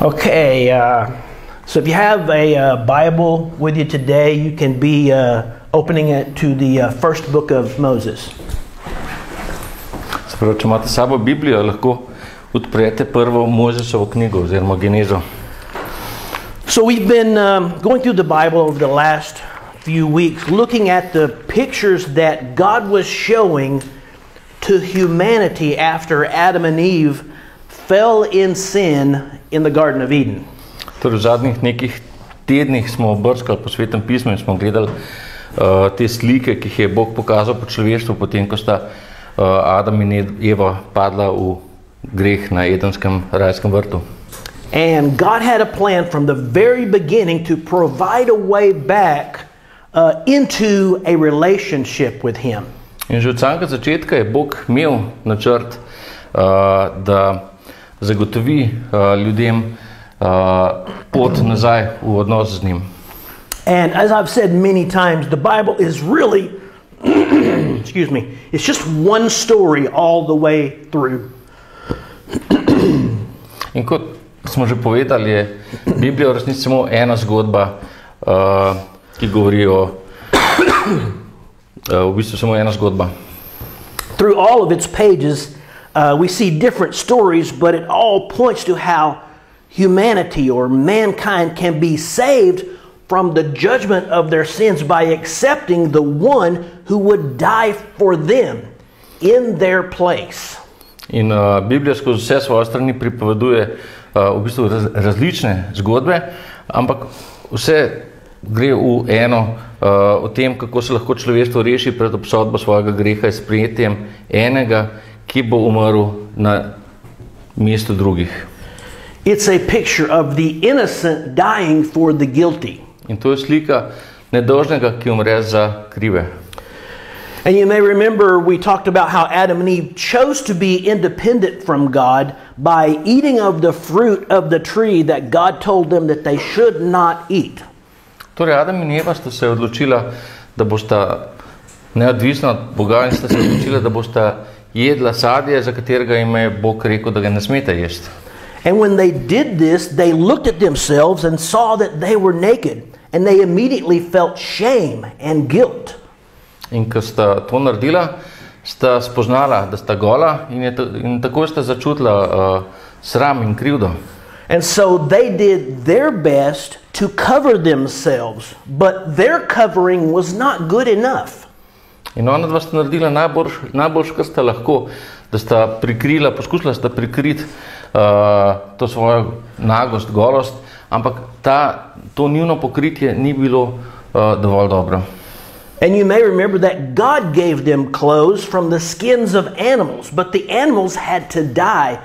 Okay, so if you have a Bible with you today, you can be opening it to the first book of Moses. Spravo, če imate sabo Biblijo, lahko odprete prvo Mozesovo knjigo oziroma Genezo. So we've been going through the Bible over the last few weeks, looking at the pictures that God was showing to humanity after Adam and Eve fell in sin in the Garden of Eden. Torej v zadnjih nekih tednih smo brskali po Svetem pismu in smo gledali te slike, ki jih je Bog pokazal po človeštvu, potem ko sta Adam in Eva padla v greh na Edenskem rajskem vrtu. And God had a plan from the very beginning to provide a way back into a relationship with Him. In že od samega začetka je Bog imel načrt, da zagotovi ljudem pot nazaj v odnos z njim. And as I've said many times, the Bible is really, excuse me, it's just one story all the way through. In kot smo že povedali, je Biblija v resnici samo ena zgodba, ki govori o v bistvu samo ena zgodba. Through all of its pages, we see different stories, but it all points to how humanity or mankind can be saved from the judgment of their sins by accepting the one who would die for them in their place. In Biblija skozi vse svoje strani pripoveduje v bistvu različne zgodbe, ampak vse gre v eno o tem, kako se lahko človeštvo reši pred obsodbo svojega greha in sprejetjem enega, ki bo umrl na mesto drugih. It's a picture of the innocent dying for the guilty. In to je slika nedolžnega, ki umre za krive. And you may remember we talked about how Adam and Eve chose to be independent from God by eating of the fruit of the tree that God told them that they should not eat. Torej, Adam in Eva sta se odločila, da bosta neodvisna od Boga in sta se odločila, da bosta jedla sadje, za katerega jim je Bog rekel, da ga ne smete jesti. And when they did this, they looked at themselves and saw that they were naked, and they immediately felt shame and guilt. In ko sta to naredila, sta spoznala, da sta gola in tako sta začutila sram in krivdo. And so they did their best to cover themselves, but their covering was not good enough. In ona dva sta naredila najboljš, kar sta lahko, da sta prikrila, poskusila sta prikriti to svojo nagost, golost, ampak to njuno pokritje ni bilo dovolj dobro. And you may remember that God gave them clothes from the skins of animals, but the animals had to die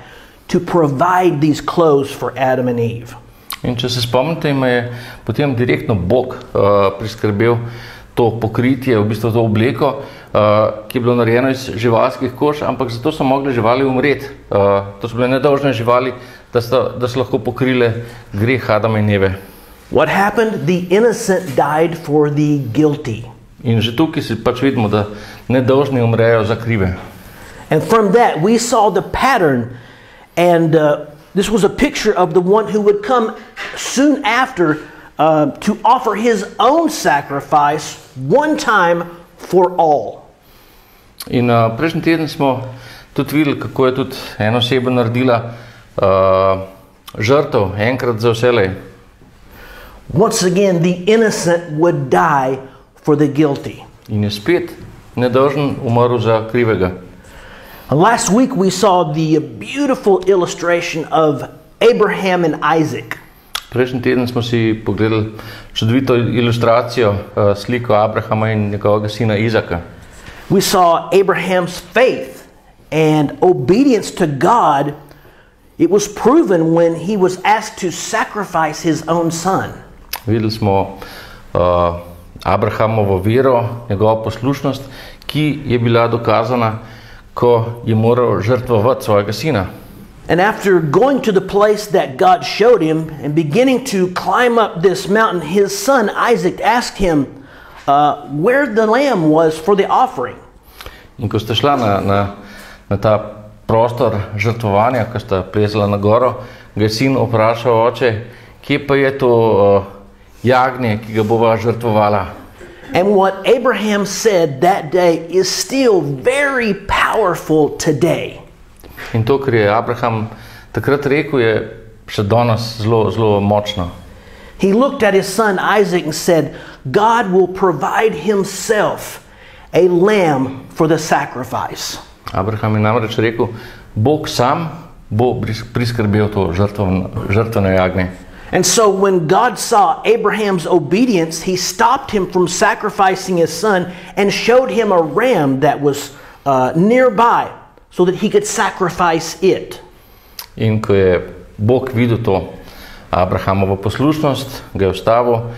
to provide these clothes for Adam and Eve. In če se spomnite, ima je potem direktno Bog priskrbel to pokritje, v bistvu to obleko, ki je bilo narejeno iz živalskih kož, ampak zato so mogli živali umreti. To so bile nedolžne živali, da so lahko pokrile greh Adama in Eve. What happened? The innocent died for the guilty. In že tukaj si pač vidimo, da nedolžni umrejo za krive. And from that we saw the pattern, and this was a picture of the one who would come soon after to offer his own sacrifice one time for all. In prejšnji teden smo tudi videli, kako je tudi ena oseba naredila žrtev enkrat za vselej. Once again, the innocent would die for the guilty. In je spet nedolžen umrl za krivega. Last week we saw the beautiful illustration of Abraham and Isaac. Prejšnji teden smo si pogledali čudovito ilustracijo sliko Abrahama in njegovega sina Izaka. We saw Abraham's faith and obedience to God. It was proven when he was asked to sacrifice his own son. Videli smo Abrahamovo vero, njegovo poslušnost, ki je bila dokazana, ko je moral žrtvovati svojega sina. And after going to the place that God showed him and beginning to climb up this mountain, his son Isaac asked him where the lamb was for the offering. In ko sta šla na ta prostor žrtvovanja, ko sta plezala na goro, ga je sin vprašal, oče, kje pa je to jagnje, ki ga bova žrtvovala? And what Abraham said that day is still very powerful today. In to, kar je Abraham takrat rekel, je še danes zelo močno. He looked at his son Isaac and said, God will provide himself a lamb for the sacrifice. Abraham je namreč rekel, Bog sam bo priskrbel to žrtveno jagnje. And so when God saw Abraham's obedience, he stopped him from sacrificing his son and showed him a ram that was nearby so that he could sacrifice it. In ko je Bog videl to Abrahamovo poslušnost, ga je ustavil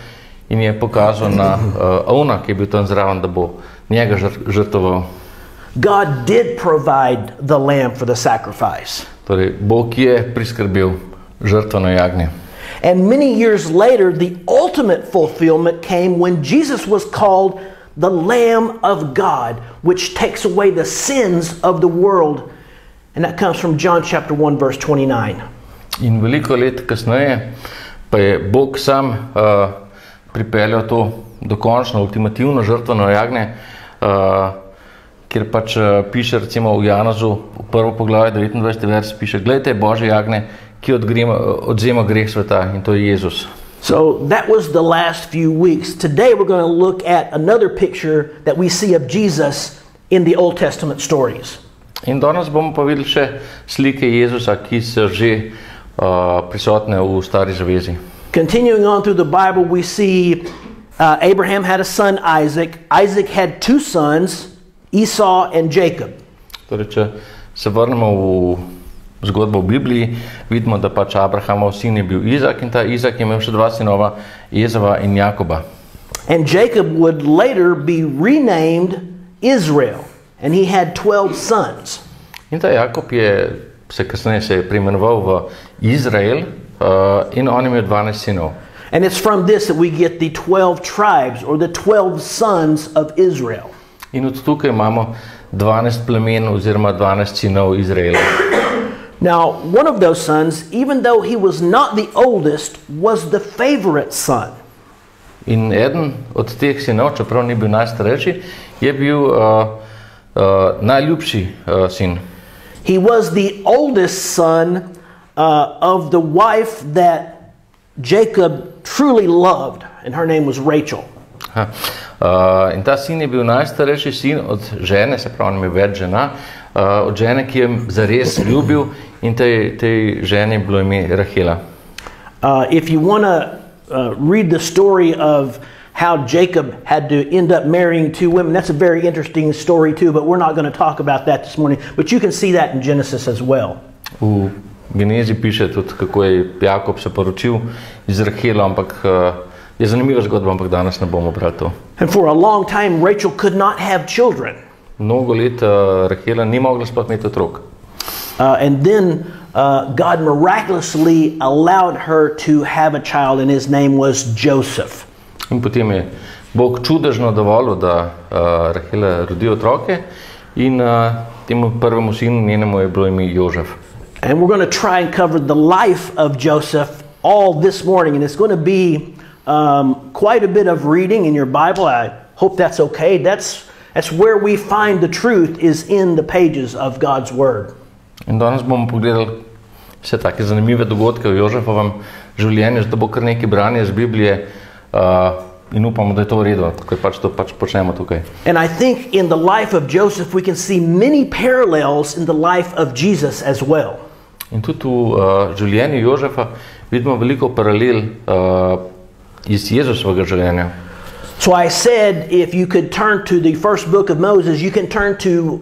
in je pokazal na ovna, ki je bil tam zraven, da bo njega žrtvoval. God did provide the lamb for the sacrifice. Torej, Bog je priskrbel žrtveno jagnje. And many years later, the ultimate fulfillment came when Jesus was called the Lamb of God, which takes away the sins of the world. And that comes from John chapter 1, verse 29. In veliko let kasneje pa je Bog sam pripeljal to dokončno, ultimativno žrtveno jagnje, kjer pač piše recimo v Janozu, v prvo poglavje, 29. vers, piše, glejte Božje jagnje, ki odzema greh sveta, in to je Jezus. So that was the last few weeks. Today we're going to look at another picture that we see of Jesus in the Old Testament stories. In danes bomo pa videli še slike Jezusa, ki so že prisotne v Stari zavezi. Continuing on through the Bible, we see Abraham had a son, Isaac. Isaac had two sons, Esau and Jacob. Torej, če se vrnemo v zgodbo v Bibliji, vidimo, da pač Abrahamov sin je bil Izak in ta Izak je imel še dva sinova, Ezava in Jakoba. And Jacob would later be renamed Israel, and he had 12 sons. In ta Jakob se kasneje preimenoval v Izrael in on je imel 12 sinov. And it's from this that we get the 12 tribes or the 12 sons of Israel. In od tukaj imamo 12 plemen oziroma 12 sinov Izraela. Now, one of those sons, even though he was not the oldest, was the favorite son. In eden od teh sinov, čeprav ni bil najstarejši, je bil najljubši sin. He was the oldest son of the wife that Jacob truly loved, and her name was Rachel. In ta sin je bil najstarejši sin od žene, se pravi, ima več žena, od žene, ki je zares ljubil, in tej ženi je bilo ime Rahela. If you want to read the story of how Jacob had to end up marrying two women, that's a very interesting story too, but we're not going to talk about that this morning. But you can see that in Genesis as well. V Genezi piše tudi, kako je Jakob se poročil z Rahelo, ampak je zanimiva zgodba, ampak danes ne bomo brali to. And for a long time, Rachel could not have children. Mnogo let Rahela ni mogla sploh imeti otrok. And then God miraculously allowed her to have a child, and his name was Joseph. In potem je Bog čudežno dovolil, da Rahela rodi otroke, in temu prvemu sinu njenemu je bilo ime Jožef. And we're going to try and cover the life of Joseph all this morning, and it's going to be quite a bit of reading in your Bible. I hope that's okay. That's where we find the truth, is in the pages of God's Word. In danes bomo pogledali vse take zanimive dogodke v Jožefovem življenju, zato bo kar nekaj branja iz Biblije in upamo, da je to v redu, ker to počnemo tukaj. And I think in the life of Joseph we can see many parallels in the life of Jesus as well. In tudi v življenju Jožefa vidimo veliko paralel iz Jezusovega življenja. So I said, if you could turn to the first book of Moses, you can turn to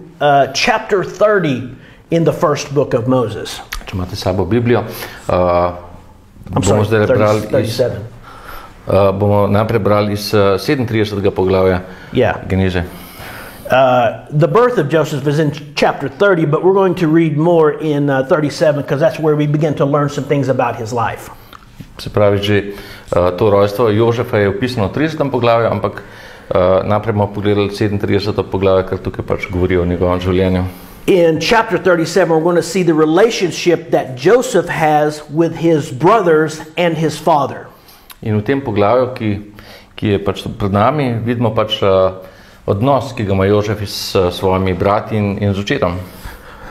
chapter 30 in the first book of Moses. Če imate sabo Biblijo, I'm sorry, 37. Bomo najprej brali iz 37. poglavja Geneze. The birth of Joseph is in chapter 30, but we're going to read more in 37 because that's where we begin to learn some things about his life. Se pravi, že to rojstvo Jožefa je opisano v 30. poglavju, ampak najprej bomo pogledali 37. poglavje, ker tukaj govori o njegovem življenju. In chapter 37, we're going to see the relationship that Joseph has with his brothers and his father. In v tem poglavju, ki je pač pred nami, vidimo pač odnos, ki ga ima Jožef s svojimi brati in z očetom.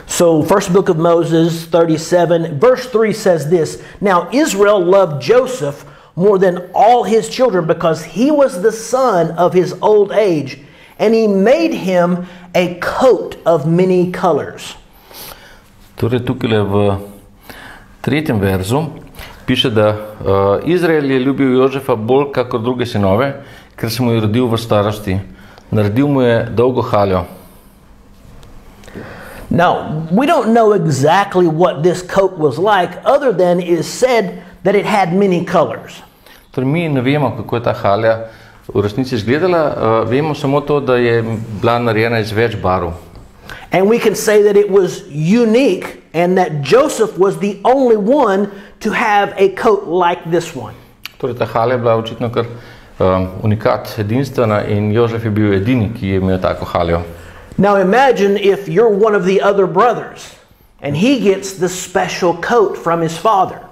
So, first book of Moses, 37, verse 3 says this, Now Israel loved Joseph more than all his children because he was the son of his old age, and he made him a coat of many colors. Torej tukaj v 3. verzu piše, da Izrael je ljubil Jožefa bolj kakor druge sinove, ker se mu je rodil v starosti. Naredil mu je dolgo haljo. Now, we don't know exactly what this coat was like, other than it is said that it had many colors. Torej mi ne vemo, kako je ta halja v resnici izgledala, vemo samo to, da je bila narejena iz več barv. And we can say that it was unique and that Joseph was the only one to have a coat like this one. Torej ta halja je bila očitno kar unikat, edinstvena in Jožef je bil edini, ki je imel tako haljo. Now imagine if you're one of the other brothers and he gets the special coat from his father.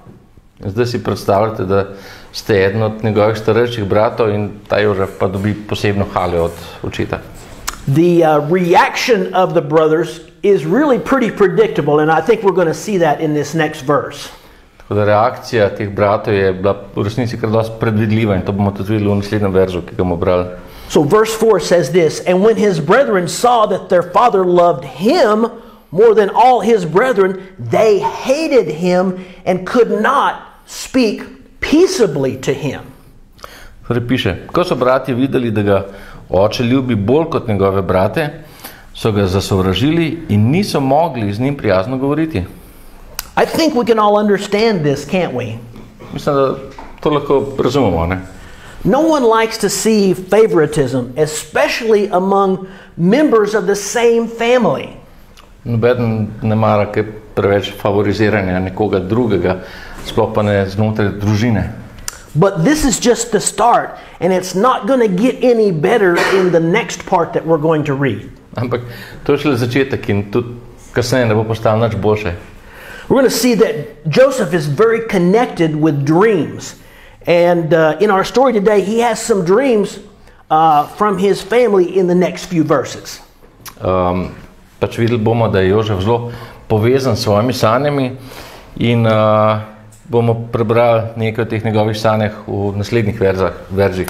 Zdaj si predstavljate, da ste eden od njegovih starejših bratov in ta Jožef pa dobi posebno haljo od očeta. The reaction of the brothers is really pretty predictable, and I think we're going to see that in this next verse. Tako da reakcija teh bratov je bila v resnici kar dosti predvidljiva in to bomo tudi videli v naslednjem verzu, ki ga bomo brali. So verse 4 says this, And when his brethren saw that their father loved him more than all his brethren, they hated him and could not speak peaceably to him. Torej piše, ko so bratje videli, da ga oče ljubi bolj kot njegove brate, so ga zasovražili in niso mogli z njim prijazno govoriti. I think we can all understand this, can't we? Mislim, da to lahko razumemo, ne? No one likes to see favoritism, especially among members of the same family. Nobeden ne mara kaj preveč favoriziranja nekoga drugega, sploh pa ne znotraj družine. But this is just the start, and it's not going to get any better in the next part that we're going to read. Ampak to je šele začetek in tudi kasneje ne bo postalo nič boljše. We're going to see that Joseph is very connected with dreams. And in our story today, he has some dreams from his family in the next few verses. Pač videli bomo, da je Jožef zelo povezan s svojimi sanjami in bomo prebrali nekaj od teh njegovih sanjah v naslednjih verzih.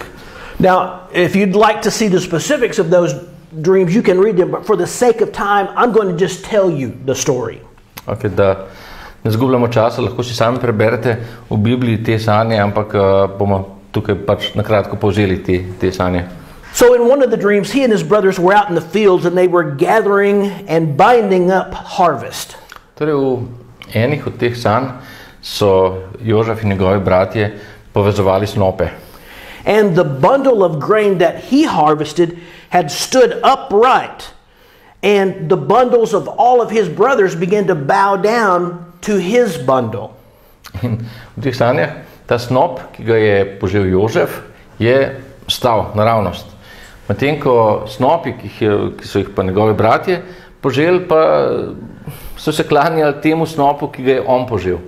Now, if you'd like to see the specifics of those dreams, you can read them, but for the sake of time, I'm going to just tell you the story. Okay, da ne zgubljamo časa, lahko si sami preberete v Bibliji te sanje, ampak bomo tukaj pač nakratko povzeli te sanje. So in one of the dreams, he and his brothers were out in the fields and they were gathering and binding up harvest. Torej v enih od teh sanj so Jožef in njegovi bratje povezovali snope. And the bundle of grain that he harvested had stood upright, and the bundles of all of his brothers began to bow down to his bundle. In v teh sanjah ta snop, ki ga je požel Jožef, je stal naravnost. Medtem ko snopi, ki so jih pa njegovi bratje poželi, pa so se klanjali temu snopu, ki ga je on požel.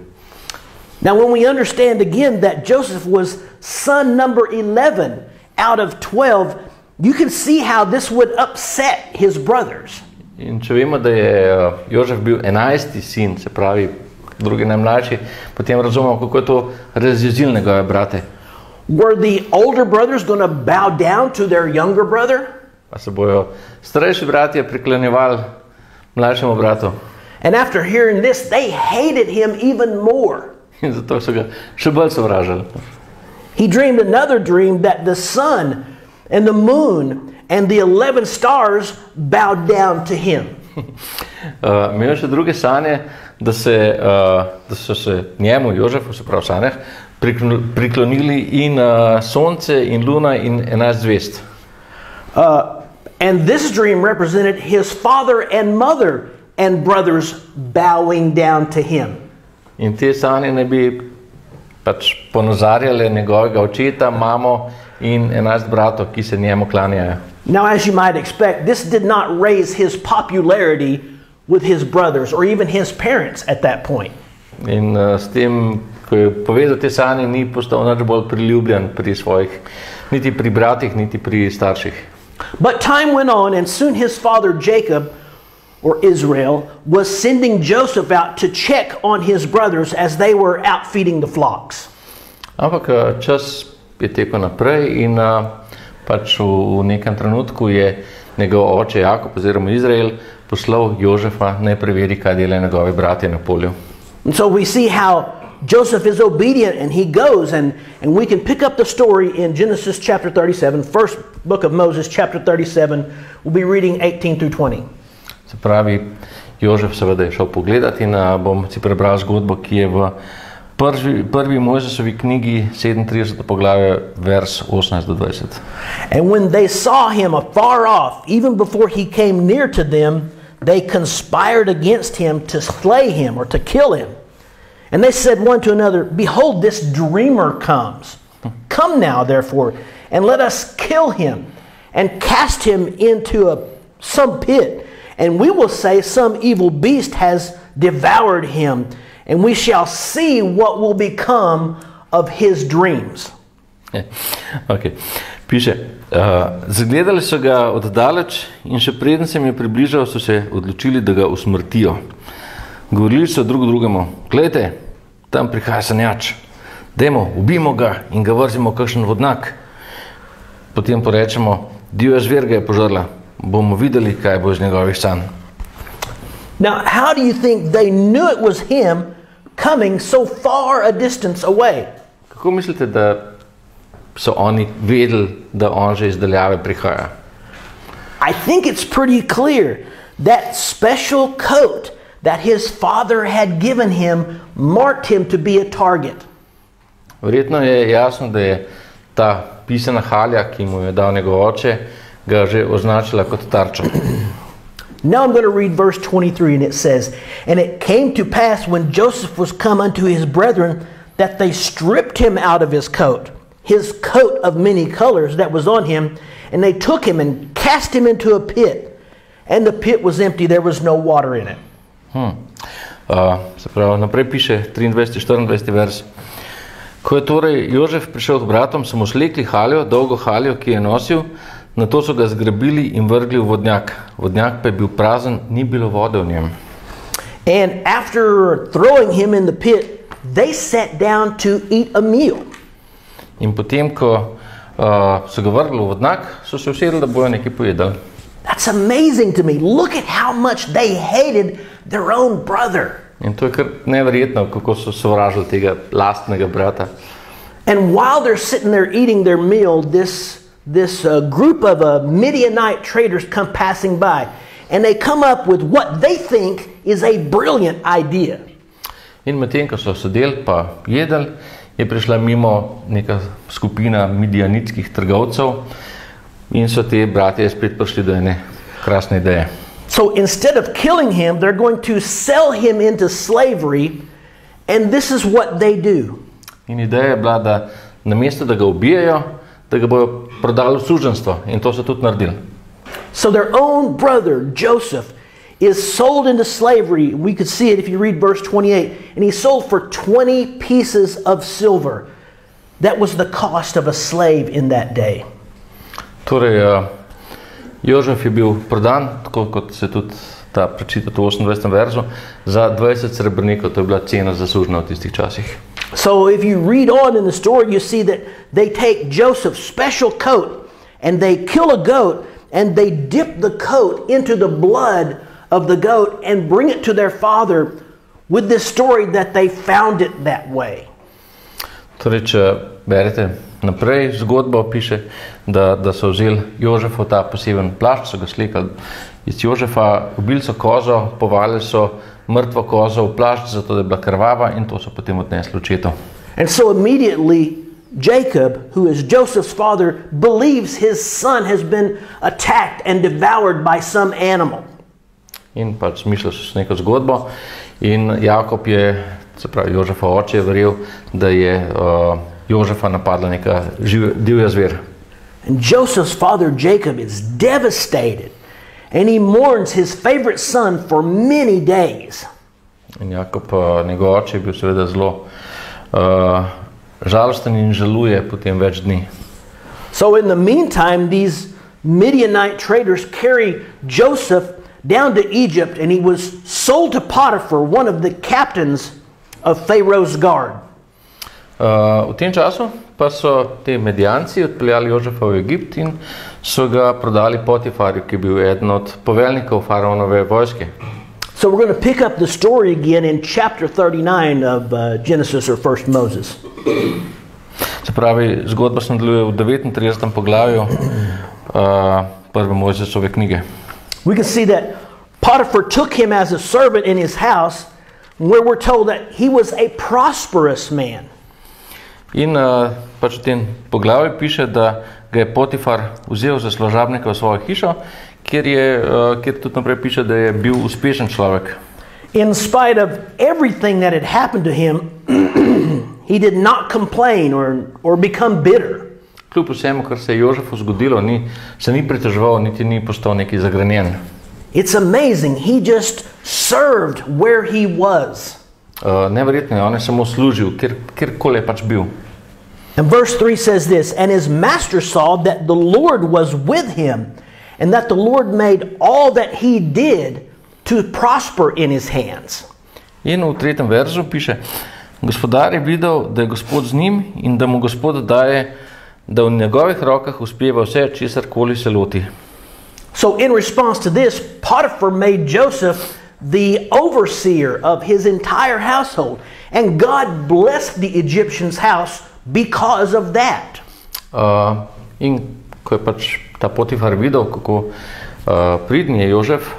Now when we understand again that Joseph was son number 11 out of 12, you can see how this would upset his brothers. In če vemo, da je Jožef bil 11. sin, se pravi drugi najmlajši, potem razumemo, kako je to razjezilo njegove brate. Were the older brothers going to bow down to their younger brother? Pa se bojo starejši bratje priklanjevali mlajšemu bratu. And after hearing this, they hated him even more. In zato so ga še bolj sovražili. He dreamed another dream that the sun and the moon and the 11 stars bowed down to him. Imel še druge sanje, da so se njemu, Jožefu, se pravi sanjah, priklonili in sonce in luna in 11 zvest. And this dream represented his father and mother and brothers bowing down to him. In te sanje ne bi pač ponazarjale njegovega očeta, mamo in 11 bratov, ki se njemu klanjajo. Now, as you might expect, this did not raise his popularity with his brothers or even his parents at that point. In s tem, ko je povedal te sanje, ni postal nič bolj priljubljen pri svojih, niti pri bratih, niti pri starših. But time went on, and soon his father Jacob, or Israel, was sending Joseph out to check on his brothers as they were out feeding the flocks. Ampak čas je tekel naprej in pač v nekem trenutku je njegov oče Jakob oziroma Izrael poslal Jožefa naj preveri, kaj delajo njegovi bratje na polju. And so we see how Joseph is obedient and he goes, and we can pick up the story in Genesis chapter 37, first book of Moses chapter 37. We'll be reading 18 through 20. Se pravi, Jožef seveda je šel pogledati in bom si prebral zgodbo, ki je v prvi Mojzesovi knjigi 37. poglavje, vers 18 do 20. And when they saw him afar off, even before he came near to them, they conspired against him to slay him or to kill him. And they said one to another, "Behold, this dreamer comes. Come now, therefore, and let us kill him and cast him into some pit. And we will say some evil beast has devoured him, and we shall see what will become of his dreams." Okay. Piše, zagledali so ga oddaleč in še preden se jim je približal, so se odločili, da ga usmrtijo. Govorili so drug drugemu, glejte, tam prihaja sanjač, dajmo, ubijmo ga in ga vrzimo kakšen vodnak. Potem porečemo, divja zver ga je požrla, bomo videli, kaj bo iz njegovih sanj. Now, how do you think they knew it was him coming so far a distance away? Kako mislite, da so oni vedeli, da on že iz daljave prihaja? I think it's pretty clear that special coat that his father had given him marked him to be a target. Verjetno je jasno, da je ta pisana halja, ki mu je dal njegov oče, ga že označila kot tarčo. Now I'm going to read verse 23, and it says, "And it came to pass when Joseph was come unto his brethren, that they stripped him out of his coat of many colors that was on him, and they took him and cast him into a pit, and the pit was empty, there was no water in it." Se pravi, naprej piše 23-24 vers. Ko je torej Jožef prišel k bratom, so mu slekli haljo, dolgo haljo, ki je nosil, nato so ga zgrabili in vrgli v vodnjak. Vodnjak pa je bil prazen, ni bilo vode v njem. And after throwing him in the pit, they sat down to eat a meal. In potem, ko so ga vrgli v vodnjak, so se usedli, da bojo nekaj pojedali. That's amazing to me. Look at how much they hated their own brother. In to je kar neverjetno, kako so sovražili tega lastnega brata. And while they're sitting there eating their meal, this group of Midianite traders come passing by, and they come up with what they think is a brilliant idea. In medtem, ko so sedeli pa jedli, je prišla mimo neka skupina midianitskih trgovcev in so te bratje spet prišli do ene krasne ideje. So instead of killing him, they're going to sell him into slavery, and this is what they do. In ideja je bila, da namesto da ga ubijajo, da ga bojo prodali v suženjstvo, in to so tudi naredili. So their own brother, Joseph, is sold into slavery. We could see it if you read verse 28. And he's sold for 20 pieces of silver. That was the cost of a slave in that day. Torej, Jožef je bil prodan, tako kot se tudi ta prečita v 28. verzu, za 20 srebrnikov. To je bila cena za sužnja v tistih časih. So if you read on in the story, you see that they take Joseph's special coat and they kill a goat and they dip the coat into the blood of the goat and bring it to their father with this story that they found it that way. Torej, če berete naprej, zgodba piše, da so vzeli Jožefov ta poseben plašč, so ga slikali iz Jožefa, ubili so kozo, povalili so mrtvo kozo v plašč, zato da je bila krvava, in to so potem odnesli očetu. And so immediately Jacob, who is Joseph's father, believes his son has been attacked and devoured by some animal. In pač mislili so neko zgodbo in Jakob je, se pravi Jožefov oče, verjel, da je Jožefa napadla neka divja zver. And Joseph's father Jacob is devastated. and he mourns his favorite son for many days. In Jakob, njegov oče, je bil seveda zelo žalosten in žaluje potem več dni. So in the meantime, these Midianite traders carry Joseph down to Egypt, and he was sold to Potiphar, one of the captains of Pharaoh's guard. V tem času pa so te Medijanci odpeljali Jožefa v Egipt in so ga prodali Potifarju, ki je bil eden od poveljnikov faraonove vojske. So we're going to pick up the story again in chapter 39 of Genesis or First Moses. Se pravi, zgodba se nadaljuje v 39. poglavju prve Mojzesove knjige. We can see that Potiphar took him as a servant in his house, where we're told that he was a prosperous man. In pač v tem poglavju piše, da ga je Potifar vzel za služabnika v svojo hišo, kjer tudi naprej piše, da je bil uspešen človek. In spite of everything that had happened to him, he did not complain or become bitter. Kljub vsemu, kar se je Jožefu zgodilo, se ni pritoževal, niti ni postal neki zagrenjen. It's amazing. He just served where he was. Neverjetno je, on je samo služil, kjerkoli je pač bil. And verse 3 says this, and his master saw that the Lord was with him, and that the Lord made all that he did to prosper in his hands. In v 3. verzu piše, gospodar je videl, da je Gospod z njim in da mu Gospod daje, da v njegovih rokah uspeva vse, česarkoli se loti. So in response to this, Potiphar made Joseph the overseer of his entire household, and God blessed the Egyptian's house because of that. In ko je pač ta Potifar videl, kako pridni je Jožef,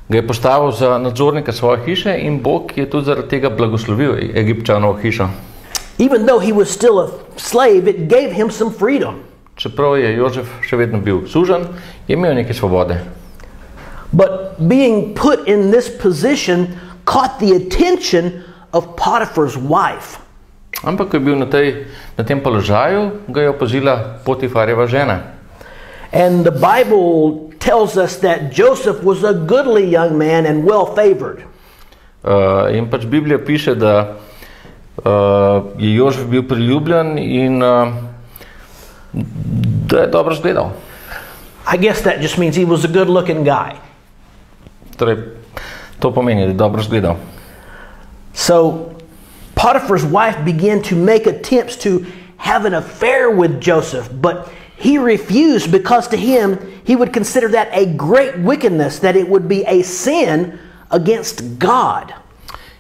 ga je postavil za nadzornika svoje hiše in Bog je tudi zaradi tega blagoslovil Egipčanovo hišo. Even though he was still a slave, it gave him some freedom. Čeprav je Jožef še vedno bil sužen, je imel nekaj svobode. But being put in this position caught the attention of Potiphar's wife. Ampak ko je bil na tem položaju, ga je opazila Potifarjeva žena. And the Bible tells us that Joseph was a goodly young man and well-favored. In pač Biblija piše, da je Jožef bil priljubljen in da je dobro izgledal. I guess that just means he was a good-looking guy. Torej, to pomeni, da je dobro izgledal. So Potiphar's wife began to make attempts to have an affair with Joseph, but he refused because to him he would consider that a great wickedness, that it would be a sin against God.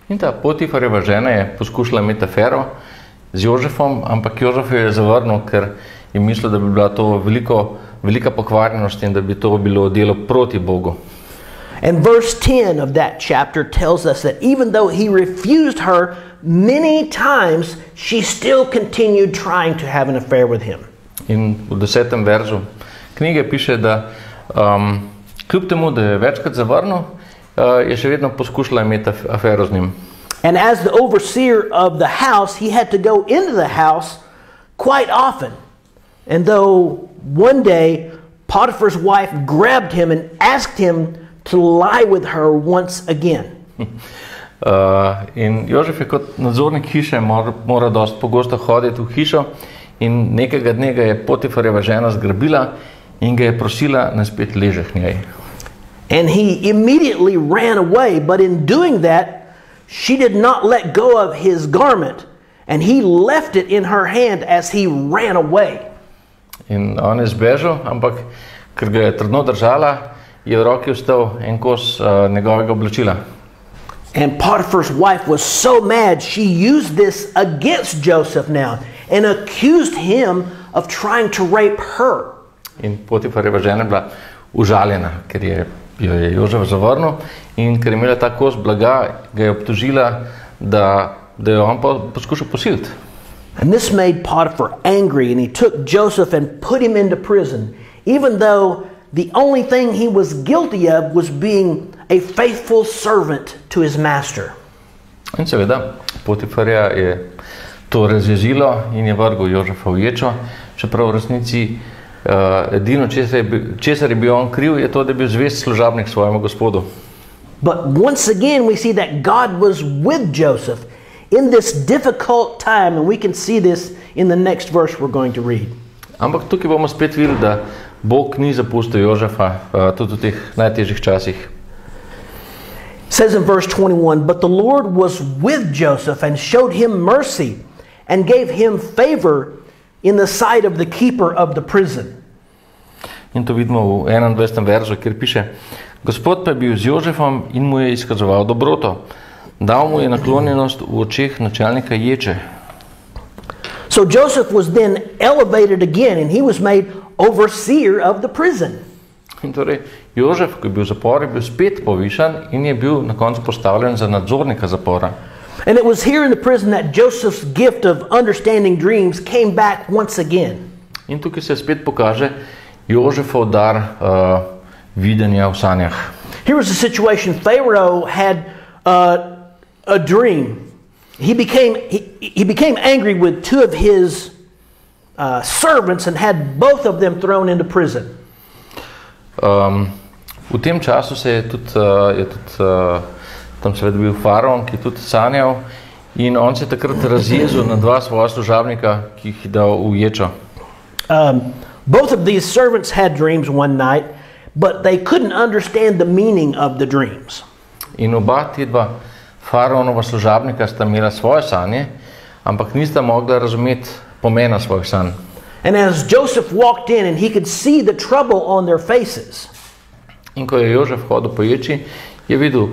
In ta Potifarjeva žena je poskušala imeti afero z Jožefom, ampak Jožef je zavrnil, ker je mislil, da bi bila to velika pokvarjenost in da bi to bilo delo proti Bogu. And verse 10 of that chapter tells us that even though he refused her many times, she still continued trying to have an affair with him. In v 10. verzu knjige piše, da kljub temu, da je večkrat zavrnil, je še vedno poskušala imeti afero z njim. And as the overseer of the house, he had to go into the house quite often. And though one day Potiphar's wife grabbed him and asked him to lie with her once again. In Jožef je kot nadzornik hiše mora dosti pogosto hoditi v hišo in nekega dne ga je Potifarjeva žena zgrabila in ga je prosila, naj spet leže k njej. And he immediately ran away, but in doing that, she did not let go of his garment, and he left it in her hand as he ran away. In on je zbežal, ampak ker ga je trdno držala, je v roki ostal en kos njegovega oblačila. And Potiphar's wife was so mad, she used this against Joseph now and accused him of trying to rape her. In Potifarjeva žena je bila užaljena, ker jo je Jožef zavrnil in ker je imela ta kos blaga, ga je obtožila, da jo on poskušal posiliti. And this made Potiphar angry, and he took Joseph and put him into prison, even though the only thing he was guilty of was being a faithful servant to his master. In seveda, Potifarja je to razjezilo in je vrgel Jožefa v ječo, čeprav v resnici Edino, česar je bil on kriv, je to, da je bil zvest služabnik svojemu gospodu. But once again we see that God was with Joseph in this difficult time, and we can see this in the next verse we're going to read. Ampak tukaj bomo spet videli, da Bog ni zapustil Jožefa tudi v teh najtežjih časih. It says in verse 21, "But the Lord was with Joseph and showed him mercy and gave him favor in the sight of the keeper of the prison." In to vidimo v 21. verzu, kjer piše: Gospod pa je bil z Jožefom in mu je izkazoval dobroto. Dal mu je naklonjenost v očeh načelnika ječe. So Joseph was then elevated again and he was made overseer of the prison. In torej, Jožef, ko je bil v zaporu, je bil spet povišan in je bil na koncu postavljen za nadzornika zapora. And it was here in the prison that Joseph's gift of understanding dreams came back once again. In tukaj se spet pokaže Jožefov dar videnja v sanjah. Here was a situation. Pharaoh had a dream. He became angry with two of his servants and had both of them thrown into prison. V tem času se je tudi tam seveda bil faraon, ki je tudi sanjal, in on se je takrat razjezil na dva svoja služabnika, ki jih je dal v ječo. Both of these servants had dreams one night, but they couldn't understand the meaning of the dreams. In oba ti dva faraonova služabnika sta imela svoje sanje, ampak nista mogla razumeti pomena svojih sanj. And as Joseph walked in and he could see the trouble on their faces. In ko je Jožef hodil po ječi, je videl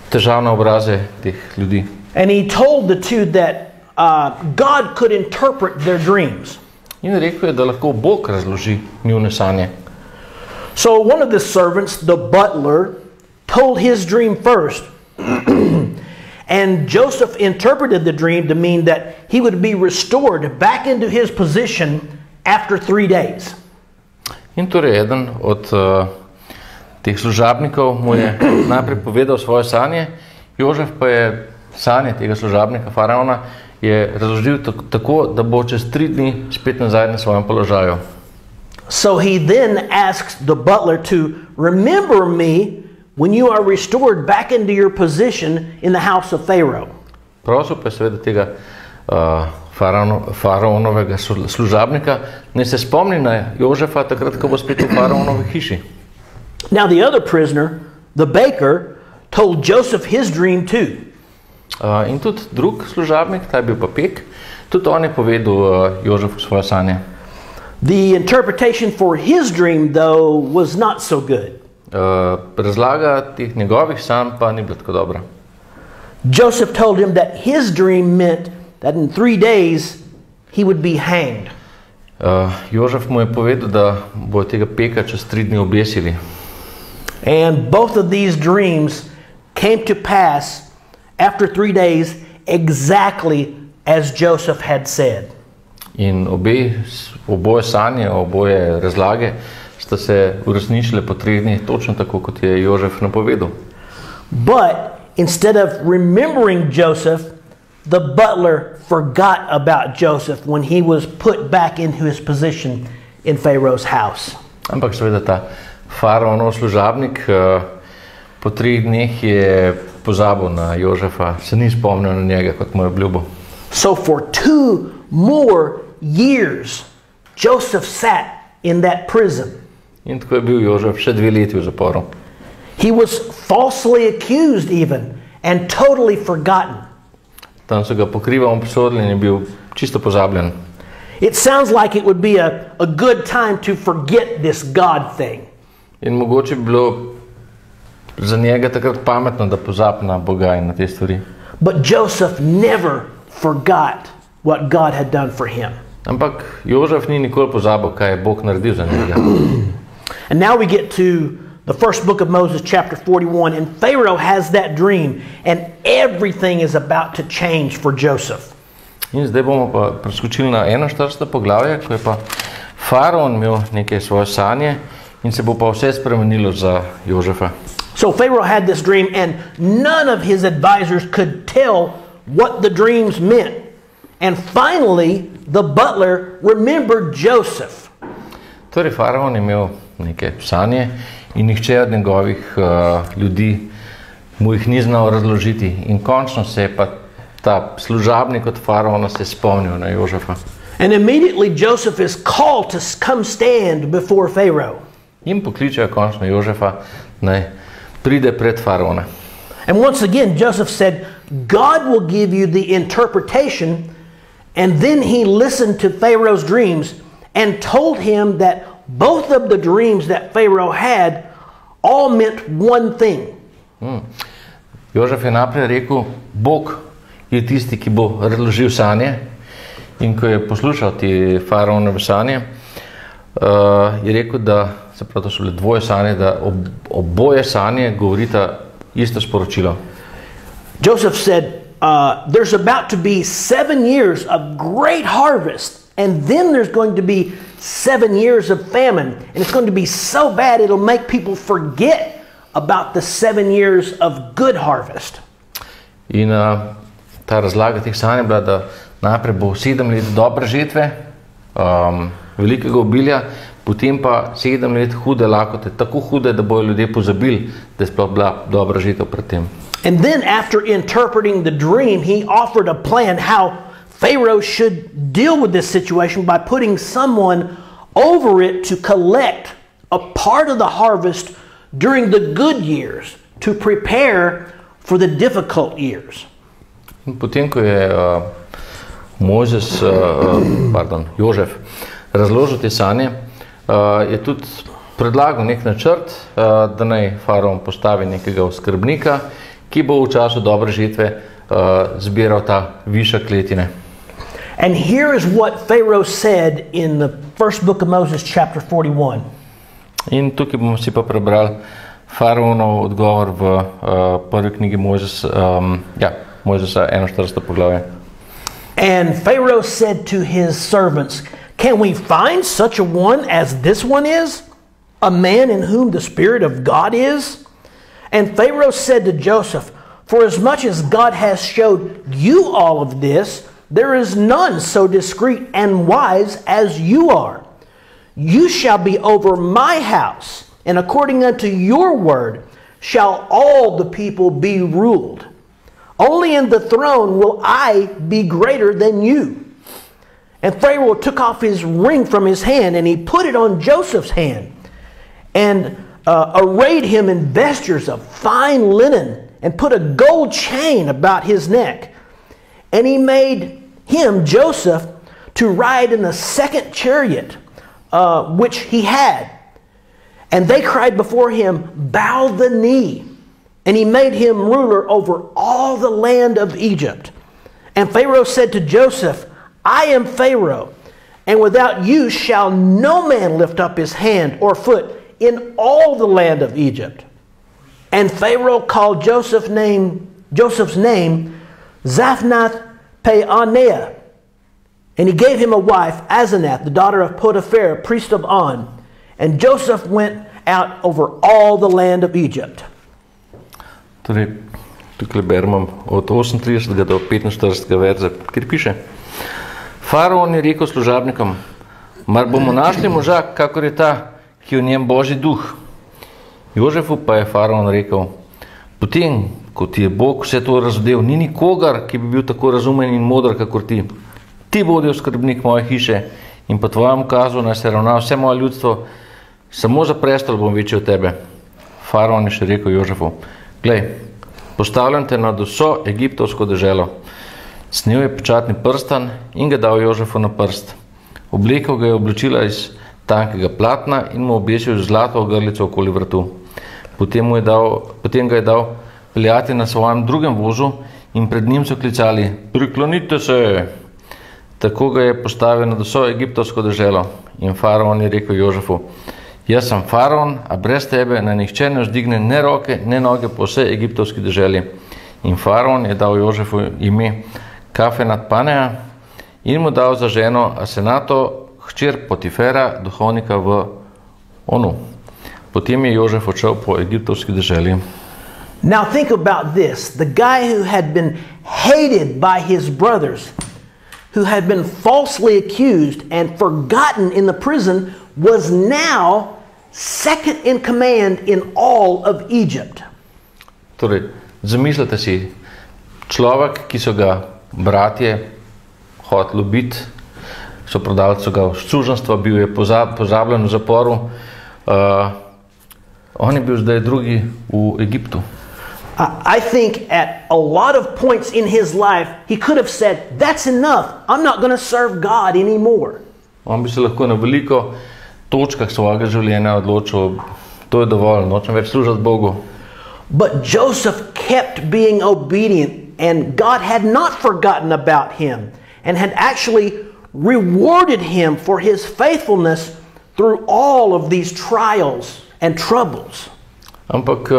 težavne obraze teh ljudi. And he told the two that God could interpret their dreams. In rekel je, da lahko Bog razloži njune sanje. So one of the servants, the butler, told his dream first. And Joseph interpreted the dream to mean that he would be restored back into his position after 3 days. In torej eden od teh služabnikov mu je najprej povedal svoje sanje, Jožef pa je sanje tega služabnika faraona je razložil tako, da bo čez 3 dni spet nazaj na svojem položaju. So he then asks the butler to remember me when you are restored back into your position in the house of Pharaoh. Prosil pa je seveda tega faraonovega služabnika, naj se spomni na Jožefa takrat, ko bo spet v faraonovi hiši. Now the other prisoner, the baker, told Joseph his dream too. In tudi drug služabnik, ta je bil pa pek, tudi on je povedal Jožefu svoje sanje. The interpretation for his dream, though, was not so good. Razlaga teh njegovih sanj pa ni bila tako dobra. Joseph told him that his dream meant that in 3 days he would be hanged. Jožef mu je povedal, da bo tega peka čez 3 dni obesili. And both of these dreams came to pass after 3 days exactly as Joseph had said. In oboje sanje, oboje razlage sta se uresničile po 3 dni, točno tako, kot je Jožef napovedal. But instead of remembering Joseph, the butler forgot about Joseph when he was put back into his position in Pharaoh's house. Ampak seveda ta faraonov služabnik po 3 dneh je pozabil na Jožefa, se ni spomnil na njega, kot mu je obljubil. So for 2 more years, Joseph sat in that prison. In tako je bil Jožef še 2 leti v zaporu. He was falsely accused even and totally forgotten. Tam so ga pokrivali, obsodili in je bil čisto pozabljen. It sounds like it would be a good time to forget this God thing. In mogoče bi bilo za njega takrat pametno, da pozabi na Boga in na te stvari. But Joseph never forgot what God had done for him. Ampak Jožef ni nikoli pozabil, kaj je Bog naredil za njega. And now we get to the first book of Moses, chapter 41, and Pharaoh has that dream, and everything is about to change for Joseph. In zdaj bomo pa preskočili na 41. poglavje, ko je pa faraon imel neke svoje sanje in se bo pa vse spremenilo za Jožefa. So Pharaoh had this dream, and none of his advisors could tell what the dreams meant. And finally, the butler remembered Joseph. Torej, faraon je imel neke sanje in nihče od njegovih ljudi mu jih ni znal razložiti. In končno se je pa ta služabnik od faraona se spomnil na Jožefa. And immediately Joseph is called to come stand before Pharaoh. In pokličejo končno Jožefa, naj pride pred faraona. And once again Joseph said, God will give you the interpretation. And then he listened to Pharaoh's dreams and told him that both of the dreams that Pharaoh had all meant one thing. Jožef je naprej rekel, Bog je tisti, ki bo razložil sanje. In ko je poslušal te faraonove sanje, je rekel, da se prav to so bile dvoje sanje, da oboje sanje govorita isto sporočilo. Joseph said, there's about to be 7 years of great harvest, and then there's going to be 7 years of famine, and it's going to be so bad it'll make people forget about the 7 years of good harvest. In ta razlaga teh sanj je bila, da najprej bo 7 let dobre žetve, velikega obilja, potem pa 7 let hude lakote, tako hude, da bojo ljudje pozabili, da je sploh bila dobra žetev pred tem. And then after interpreting the dream, he offered a plan how Pharaoh should deal with this situation by putting someone over it to collect a part of the harvest during the good years to prepare for the difficult years. In potem, ko je Jožef razložil te sanje, je tudi predlagal nek načrt, da naj faraon postavi nekega oskrbnika, ki bo v času dobre žetve zbiral ta višek letine. And here is what Pharaoh said in the first book of Moses, chapter 41. In tukaj bomo si pa prebrali faraonov odgovor v prvi knjigi Mojzesa 41. poglavje. And Pharaoh said to his servants, can we find such a one as this one is? A man in whom the Spirit of God is? And Pharaoh said to Joseph, for as much as God has showed you all of this, there is none so discreet and wise as you are. You shall be over my house, and according unto your word shall all the people be ruled. Only in the throne will I be greater than you. And Pharaoh took off his ring from his hand, and he put it on Joseph's hand, and arrayed him in vestures of fine linen, and put a gold chain about his neck. And he made him, Joseph, to ride in the second chariot, which he had. And they cried before him, bow the knee. And he made him ruler over all the land of Egypt. And Pharaoh said to Joseph, I am Pharaoh, and without you shall no man lift up his hand or foot in all the land of Egypt. And Pharaoh called Joseph's name Zaphnath-Paaneah. And he gave him a wife, Asenath, the daughter of Potiphar, priest of On. And Joseph went out over all the land of Egypt. Torej, tukaj beremo od 38. do 45. verza, kjer piše: Faraon je rekel služabnikom, mar bomo našli moža, kakor je ta, ki je v njem Božji duh. Jožefu pa je faraon rekel, potem, ko ti je Bog vse to razodel, ni nikogar, ki bi bil tako razumen in modr, kakor ti. Ti bodi oskrbnik moje hiše in po tvojem ukazu naj se ravna vse moje ljudstvo, samo za prestol bom večji od tebe. Faraon je še rekel Jožefu, glej, postavljam te nad vso egiptovsko deželo. Snel je pečatni prstan in ga dal Jožefu na prst. Oblekel ga je oblačila iz tankega platna in mu obesil zlato ogrlico okoli vratu. Potem ga je dal peljati na svojem drugem vozu in pred njim so klicali, priklonite se. Tako ga je postavil nad vso egiptovsko deželo. In faraon je rekel Jožefu, jaz sem faraon, a brez tebe naj nihče ne vzdigne ne roke, ne noge po vsej egiptovski deželi. In faraon je dal Jožefu ime Kafenat-Paneja in mu dal za ženo Asenato, hčer Potifera, duhovnika v Onu. Potem je Jožef odšel po egiptovski deželi. Now think about this. The guy who had been hated by his brothers who had been falsely accused and forgotten in the prison, was now second in command in all of Egypt. Torej, zamislite si, človek, ki so ga bratje hoteli ubiti, so prodali so ga v suženjstvo, bil je pozabljen v zaporu, on je bil zdaj drugi v Egiptu. I think at a lot of points in his life, he could have said, that's enough, I'm not going to serve God anymore. On bi se lahko na veliko točkah svojega življenja odločil, to je dovolj, nočem več služiti Bogu. But Joseph kept being obedient, and God had not forgotten about him and had actually rewarded him for his faithfulness through all of these trials and troubles. Ampak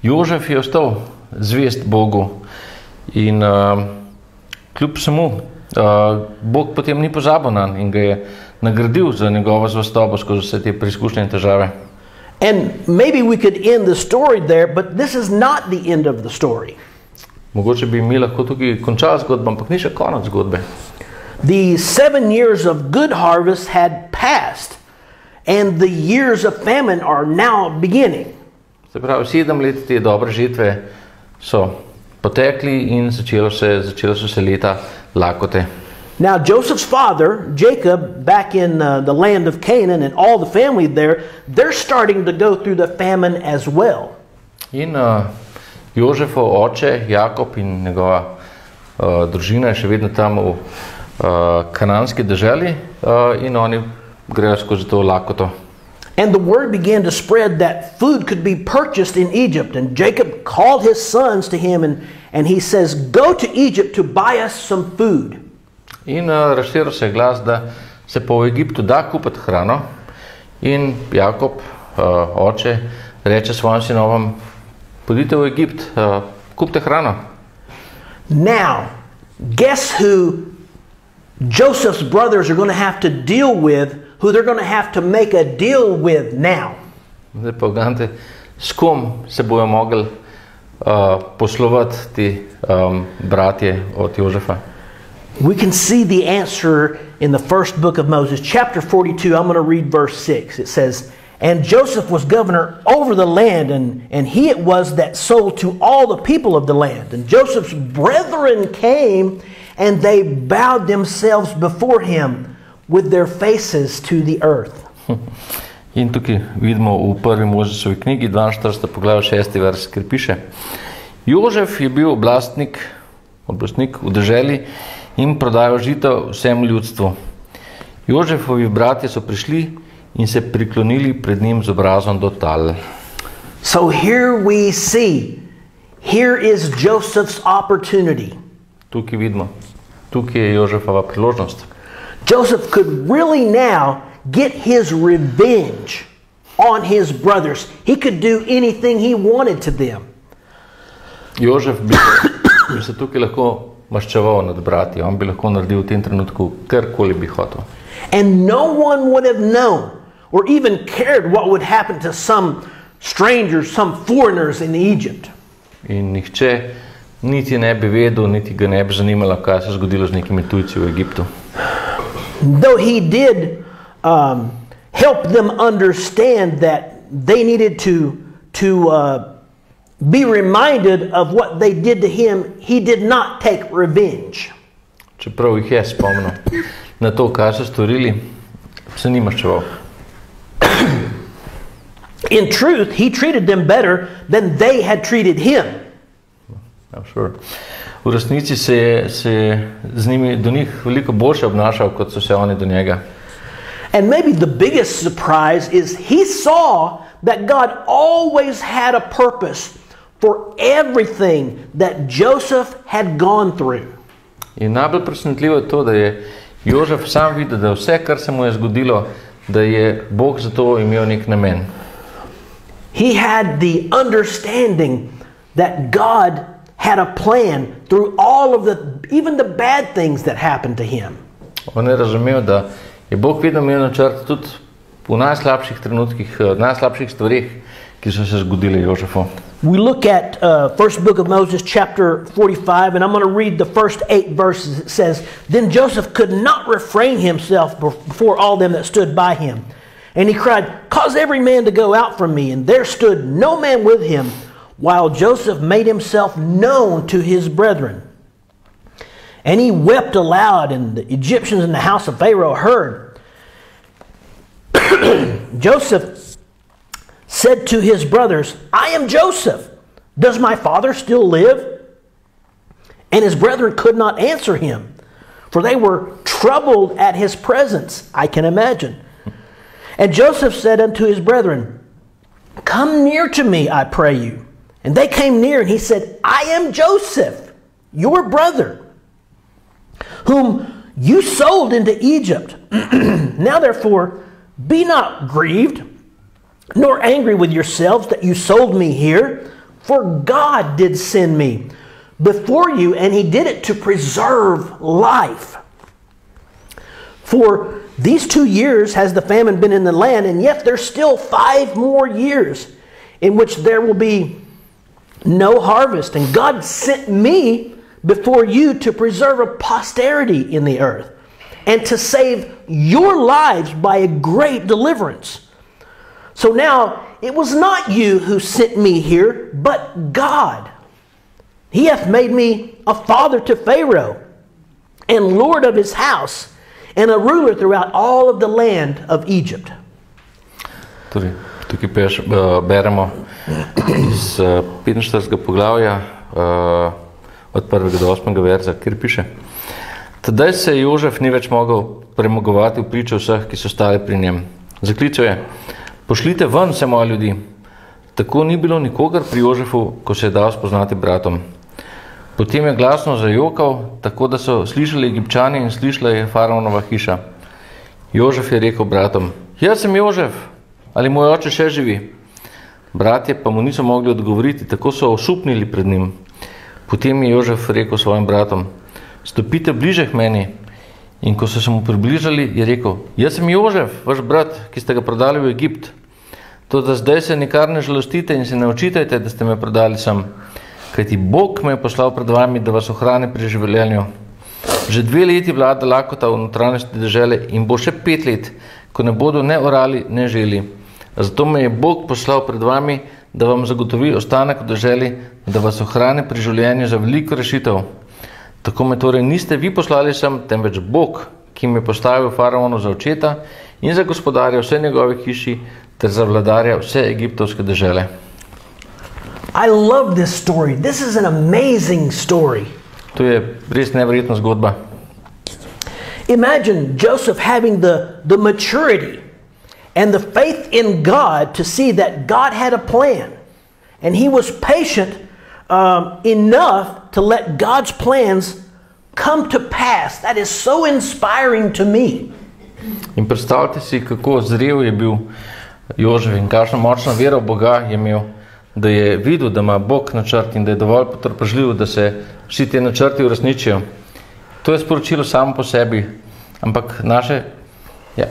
Jožef je ostal zvest Bogu in kljub vsemu Bog potem ni pozabil nanj in ga je nagradil za njegovo zvestobo skozi vse te preizkušnje in težave. And maybe we could end the story there, but this is not the end of the story. Mogoče bi mi lahko tukaj končali zgodbo, ampak ni še konec zgodbe. The 7 years of good harvest had passed, and the years of famine are now beginning. Se pravi, 7 let te dobre žetve so potekli in začelo so se leta lakote. Now Joseph's father, Jacob, back in the land of Canaan and all the family there, they're starting to go through the famine as well. In Jožefov oče, Jakob in njegova družina je še vedno tam v kananski deželi in oni grejo skozi to lakoto. And the word began to spread that food could be purchased in Egypt. And Jacob called his sons to him and he says, go to Egypt to buy us some food. In razširil se je glas, da se po Egiptu da kupiti hrano. In Jakob, oče, reče svojim sinovom, pojdite v Egipt, kupite hrano. Now, guess who Joseph's brothers are going to have to deal with, who they're going to have to make a deal with now? Zdaj pa vgante, s kom se bojo mogli poslovati ti bratje od Jožefa? We can see the answer in the first book of Moses, chapter 42. I'm going to read verse 6. It says, and Joseph was governor over the land, and he it was that sold to all the people of the land. And Joseph's brethren came, and they bowed themselves before him with their faces to the earth. In tukaj vidimo v prvi Mozesovi knjigi, 42. poglavje 6. vers, kjer piše, Jožef je bil oblastnik v deželi in prodajal žito vsemu ljudstvu. Jožefovi bratje so prišli in se priklonili pred njim z obrazom do tal. So here we see, here is Joseph's opportunity. Tukaj vidimo, tukaj je Jožefova priložnost. Joseph could really now get his revenge on his brothers. He could do anything he wanted to them. Jožef bi se tukaj lahko maščeval nad brati. On bi lahko naredil v tem trenutku karkoli bi hotel. And no one would have known or even cared what would happen to some strangers, some foreigners in Egypt. In nihče niti ne bi vedel, niti ga ne bi zanimalo, kaj se je zgodilo z nekimi tujci v Egiptu. Though he did help them understand that they needed to be reminded of what they did to him, he did not take revenge. Čeprav jih je spomnil na to, kaj so storili, se ni maščeval. In truth, he treated them better than they had treated him. Sure. V resnici se je z njimi do njih veliko boljše obnašal, kot so se oni do njega. And maybe the biggest surprise is he saw that God always had a purpose for everything that Joseph had gone through. In najbolj presenetljivo je to, da je Jožef sam videl, da vse, kar se mu je zgodilo, da je Bog za to imel nek namen. He had the understanding that God had a plan through all of even the bad things that happened to him. On je razumel, da je Bog vedno imel načrt tudi v najslabših trenutkih, najslabših stvarih, ki so se zgodile Jožefu. We look at first book of Moses, chapter 45, and I'm going to read the first 8 verses. It says, Then Joseph could not refrain himself before all them that stood by him. And he cried, Cause every man to go out from me. And there stood no man with him, while Joseph made himself known to his brethren. And he wept aloud, and the Egyptians in the house of Pharaoh heard. Joseph said to his brothers, I am Joseph. Does my father still live? And his brethren could not answer him, for they were troubled at his presence, I can imagine. And Joseph said unto his brethren, Come near to me, I pray you. And they came near, and he said, I am Joseph, your brother, whom you sold into Egypt. Now therefore, be not grieved, nor angry with yourselves that you sold me here, for God did send me before you, and he did it to preserve life. For these 2 years has the famine been in the land, and yet there's still 5 more years in which there will be no harvest. And God sent me before you to preserve a posterity in the earth, and to save your lives by a great deliverance. So now it was not you who sent me here, but God. He hath made me a father to Pharaoh, and lord of his house, and a ruler throughout all of the land of Egypt. Torej, tukaj beremo iz 45. poglavja od 1. do 8. verza, kjer piše: Tedaj se Jožef ni več mogel premagovati v priče vseh, ki so stali pri njem. Zaklical je: Pošljite ven vse moje ljudi. Tako ni bilo nikogar pri Jožefu, ko se je dal spoznati bratom. Potem je glasno zajokal, tako da so slišali Egipčani in slišala je faraonova hiša. Jožef je rekel bratom: Jaz sem Jožef, ali moj oče še živi? Bratje pa mu niso mogli odgovoriti, tako so osupnili pred njim. Potem je Jožef rekel svojim bratom: Stopite bliže k meni. In ko so se mu približali, je rekel: Jaz sem Jožef, vaš brat, ki ste ga prodali v Egipt. Toda zdaj se nikar ne žalostite in se ne očitajte, da ste me prodali sem. Kajti Bog me je poslal pred vami, da vas ohrani pri življenju. Že 2 leti vlada lakota v notranjosti dežele in bo še 5 let, ko ne bodo ne orali, ne želi. Zato me je Bog poslal pred vami, da vam zagotovi ostanek v deželi, da vas ohrani pri življenju za veliko rešitev. Tako me torej niste vi poslali sem, temveč Bog, ki me je postavil faraonu za očeta in za gospodarja vse njegove hiši ter za vladarja vse egiptovske dežele. I love this story. This is an amazing story. To je res neverjetna zgodba. Imagine Joseph having the maturity and the faith in God to see that God had a plan. And he was patient enough to let God's plans come to pass. That is so inspiring to me. In predstavljate si, kako zrel je bil Jožef in kakšno močno vero v Boga je imel, da je videl, da ima Bog načrt in da je dovolj potrpežljiv, da se vsi te načrti uresničijo. To je sporočilo samo po sebi, ampak naše... Yeah.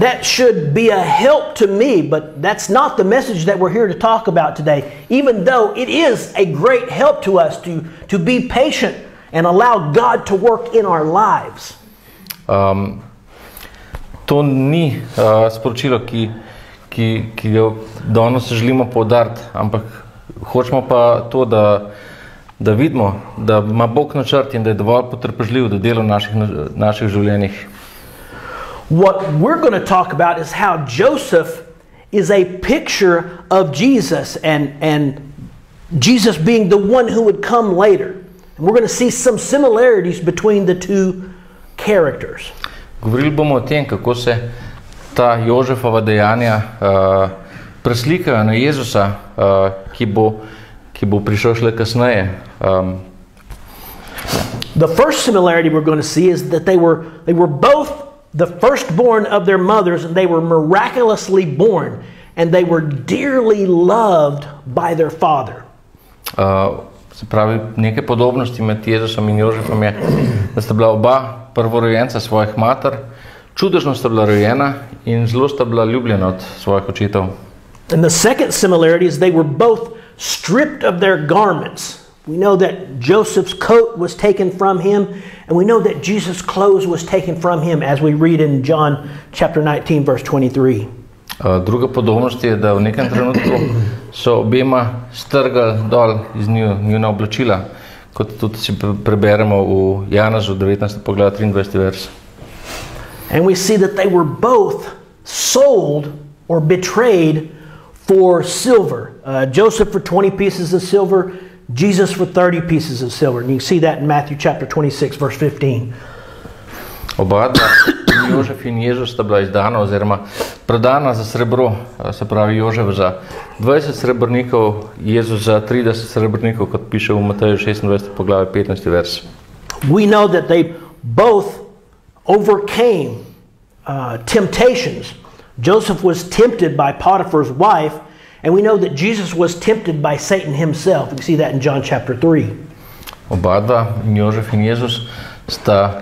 That should be a help to me, but that's not the message that we're here to talk about today, even though it is a great help to us to be patient and allow God to work in our lives. To ni sporočilo, ki ga danes želimo poudariti, ampak hočemo pa to, da vidimo, da ima Bog načrt in da je dovolj potrpežljiv, da dela v naših življenjih. What we're going to talk about is how Joseph is a picture of Jesus and Jesus being the one who would come later. And we're going to see some similarities between the two characters. Govorili bomo o tem, kako se ta Jožefova dejanja preslikajo na Jezusa, ki bo prišel šele kasneje. The first similarity we're going to see is that they were both the firstborn of their mothers, and they were miraculously born, and they were dearly loved by their father. Se pravi, nekaj podobnosti med Jezusom in Jožefom je, da sta bila oba prvorojenca svojih mater, čudežno sta bila rojena in zelo sta bila ljubljena od svojih očetov. And the second similarity is they were both stripped of their garments. We know that Joseph's coat was taken from him, and we know that Jesus' clothes was taken from him, as we read in John chapter 19, verse 23. Druga podobnost je, da v nekem trenutku so obema strgali dol iz njuna oblačila, kot tudi si preberemo v Janezu 19. poglavje 23. vers. And we see that they were both sold or betrayed for silver. Joseph for 20 pieces of silver, Jesus for 30 pieces of silver. And you can see that in Matthew chapter 26, verse 15. Oba dva, Jožef in Jezus, sta bila izdana oziroma prodana za srebro, se pravi Jožef za 20 srebrnikov, Jezus za 30 srebrnikov, kot piše v Mateju 26. poglavje 15. vers. We know that they both overcame temptations. Joseph was tempted by Potiphar's wife, and we know that Jesus was tempted by Satan himself. We see that in John chapter 3. Oba dva, Jožef in Jezus, sta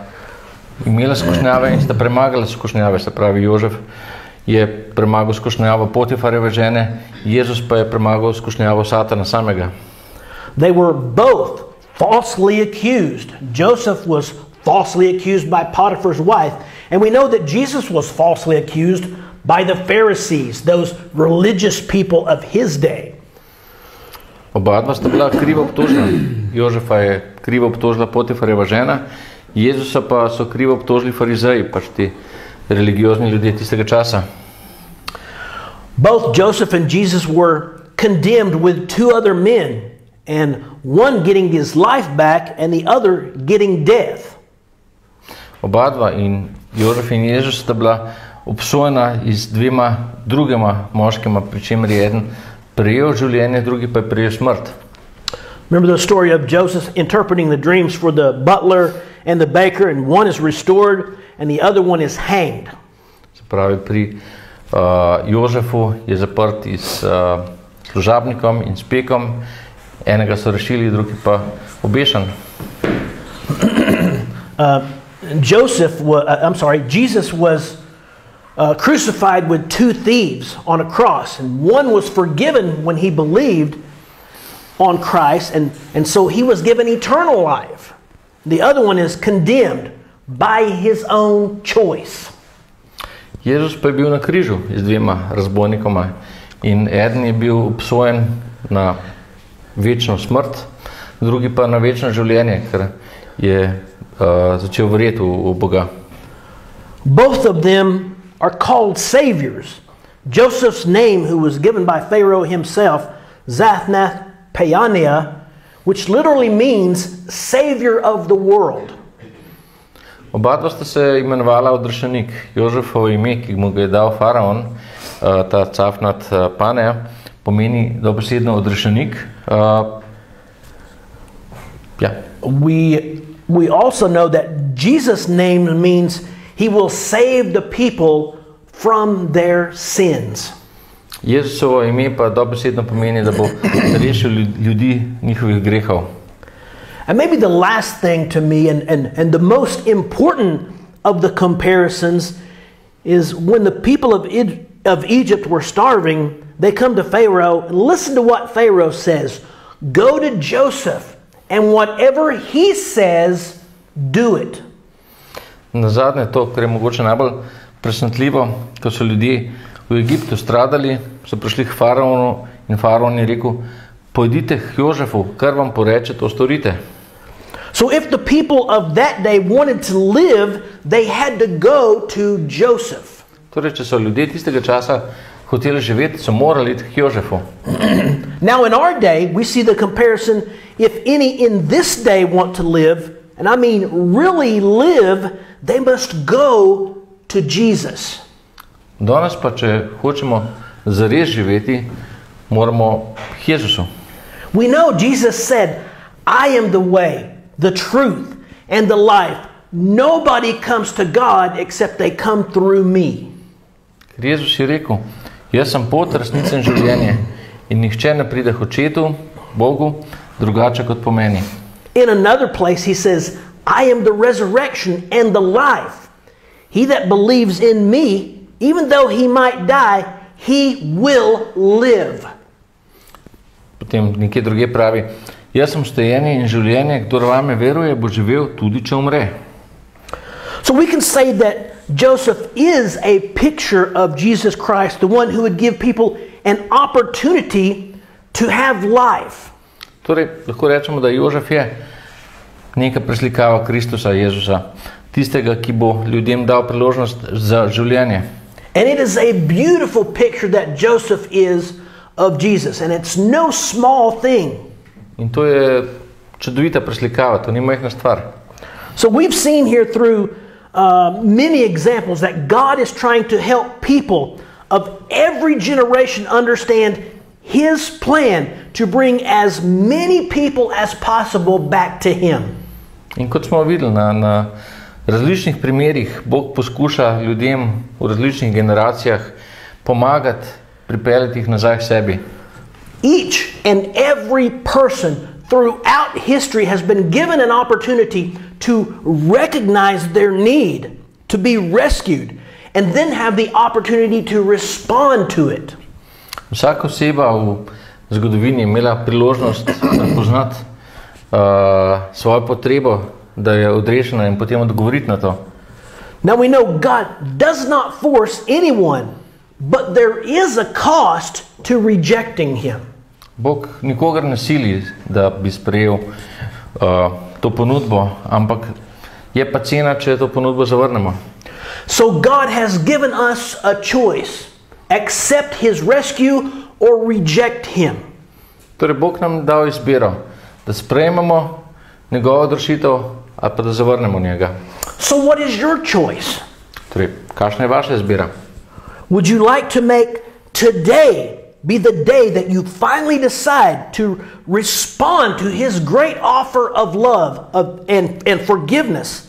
imela skušnjave in sta premagala skušnjave, se pravi Jožef je premagal skušnjavo Potifarjeve žene, Jezus pa je premagal skušnjavo Satana samega. They were both falsely accused. Joseph was falsely accused by Potiphar's wife, and we know that Jesus was falsely accused by the Pharisees, those religious people of his day. Oba dva sta bila krivo obtožena. Jožefa je krivo obtožila Potifarjeva žena, Jezusa pa so krivo obtožili farizeji, pač ti religiozni ljudje tistega časa. Both Joseph and Jesus were condemned with two other men, and one getting his life back and the other getting death. Oba dva, in Jožef in Jezus, sta bila obsojena iz dvema drugima moškima, pri čemer je eden prejel življenje, drugi pa je prejel smrt. Remember the story of Joseph interpreting the dreams for the butler and the baker, and one is restored and the other one is hanged. Se pravi, pri Jožefu je zaprt s služabnikom in s pekom, enega so rešili, drugi pa obešan. Jesus was crucified with two thieves on a cross, and one was forgiven when he believed on Christ, and so he was given eternal life. The other one is condemned by his own choice. Jezus pa je bil na križu z dvema razbojnikoma in eden je bil obsojen na večno smrt, drugi pa na večno življenje, ker je začel verjeti v Boga. Both of them are called saviors. Joseph's name, who was given by Pharaoh himself, Zaphnath-Paaneah, which literally means savior of the world. Oba dva sta se imenovala odrešenik. Jožefovo ime, ki mu ga je dal faraon, ta Zaphnath-Paaneah, pomeni dobesedno odrešenik. We also know that Jesus' name means he will save the people from their sins. Jezusovo ime pa dobesedno pomeni, da bo rešil ljudi njihovih grehov. And maybe the last thing to me, and the most important of the comparisons, is when the people of Egypt were starving, they come to Pharaoh, and listen to what Pharaoh says. Go to Joseph, and whatever he says, do it. Nazadnje to, kar je mogoče najbolj presenetljivo, ko so ljudje v Egiptu stradali, so prišli k faraonu in faraon je rekel, pojdite k Jožefu, kar vam poreče, to storite. So if the people of that day wanted to live, they had to go to Joseph. Torej, če so ljudje tistega časa hoteli živeti, so morali iti k Jožefu. Now in our day, we see the comparison, if any in this day want to live, and I mean really live, they must go to Jesus. Danes pa, če hočemo zares živeti, moramo k Jezusu. We know Jesus said, I am the way, the truth, and the life. Nobody comes to God except they come through me. Ker Jezus je rekel, jaz sem pot, resnica in življenje in nihče ne pride k Očetu, Bogu, drugače kot po meni. In another place he says, I am the resurrection and the life. He that believes in me, even though he might die, he will live. Potem nekje druge pravi, jaz sem stojenje in življenje, kdor vame veruje, bo živel tudi, če umre. So we can say that Joseph is a picture of Jesus Christ, the one who would give people an opportunity to have life. Torej, lahko rečemo, da Jožef je neka preslikava Kristusa, Jezusa, tistega, ki bo ljudem dal priložnost za življenje. And it is a beautiful picture that Joseph is of Jesus, and it's no small thing. In to je čudovita preslikava, to ni majhna stvar. So we've seen here through many examples that God is trying to help people of every generation understand His plan to bring as many people as possible back to Him. In kot smo videli na različnih primerih, Bog poskuša ljudem v različnih generacijah pomagati, pripeljati jih nazaj k sebi. Each and every person throughout history has been given an opportunity to recognize their need, to be rescued, and then have the opportunity to respond to it. Vsaka oseba v zgodovini je imela priložnost prepoznati svojo potrebo, da je odrešena in potem odgovoriti na to. Now we know God does not force anyone, but there is a cost to rejecting Him. Bog nikogar ne sili, da bi sprejel to ponudbo, ampak je pa cena, če to ponudbo zavrnemo. So God has given us a choice: accept His rescue or reject Him. Torej, Bog nam dal izbiro, da sprejmemo njegovo odrešitev ali pa da zavrnemo njega. So what is your choice? Torej, kakšna je vaša izbira? Would you like to make today be the day that you finally decide to respond to His great offer of love and forgiveness